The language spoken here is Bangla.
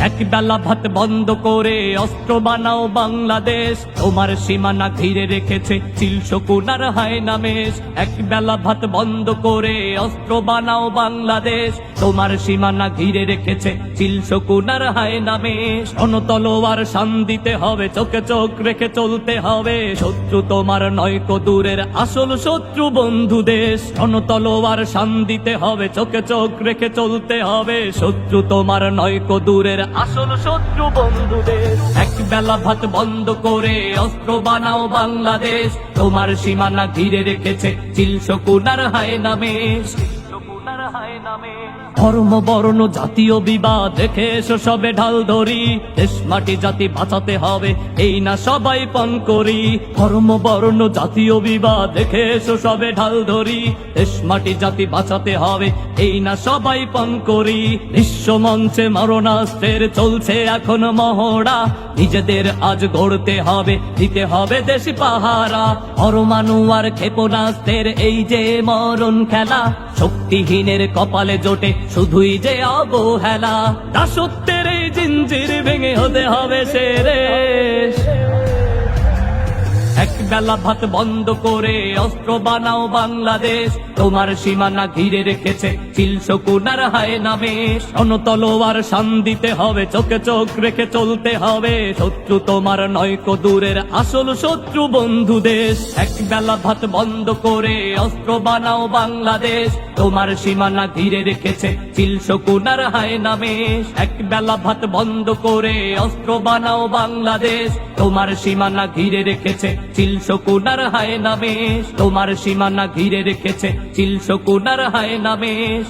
এক বেলা ভাত বন্ধ করে অস্ত্র বানাও বাংলাদেশ, তোমার সীমানা ঘিরে রেখেছে চিল শকুন আর হায়নামেশ। এক বেলা ভাত বন্ধ করে অস্ত্র বানাও বাংলাদেশ, তোমার সীমানা ঘিরে রেখেছে চিল শকুন আর হায়নামেশ। তলোয়ার শান দিতে হবে, চোখে চোখ রেখে চলতে হবে, শত্রু তোমার নয়কো দূরের আসল শত্রু বন্ধু দেশ। তলোয়ার শান দিতে হবে, চোখে চোখ রেখে চলতে হবে, শত্রু তোমার নয়কো দূরের আসল শত্রু বন্ধু দেশ। এক বেলা ভাত বন্ধ করে অস্ত্র বানাও বাংলাদেশ, তোমার সীমানা ঘিরে রেখেছে চিল শকুন আর হায়নামেশ। ধর্ম বর্ণ জাতীয় বিবাদ দেখে এসো সবে ঢাল ধরি, দেশ মাটি জাতি বাঁচাতে হবে এই না সবাই পণ করি। ধর্ম বর্ণ জাতীয় বিবাদ দেখে এসো সবে ঢাল ধরি, দেশ মাটি জাতি বাঁচাতে হবে এই না সবাই পণ করি। বিশ্ব মঞ্চে মারণাস্ত্রের চলছে এখন মহড়া, নিজেদের আজ গড়তে হবে, দিতে হবে দেশ পাহারা। পরমাণু আর ক্ষেপণাস্ত্রের এই যে মরণ খেলা, শক্তিহীনের কপালে জোটে শুধুই যে অবহেলা। দাসত্বের এই জিঞ্জির ভেঙে হতে হবে শেষ। এক বেলা ভাত বন্ধ করে অস্ত্র বানাও বাংলাদেশ, তোমার সীমানা ঘিরে রেখেছে চিল শকুন আর হায়নামেশ। তলোয়ার শান দিতে হবে, চোখে চোখ রেখে চলতে হবে, শত্রু তোমার নয়কো দূরের আসল শত্রু বন্ধু দেশ। এক বেলা ভাত বন্ধ করে অস্ত্র বানাও বাংলাদেশ, তোমার সীমানা ঘিরে রেখেছে চিল শকুন আর হায়নামেশ। এক বেলা ভাত বন্ধ করে অস্ত্র বানাও বাংলাদেশ, তোমার সীমানা ঘিরে রেখেছে চিল শকুন আর হায়নামেশ। তোমার সীমানা ঘিরে রেখেছে চিল শকুন আর হায়নামেশ।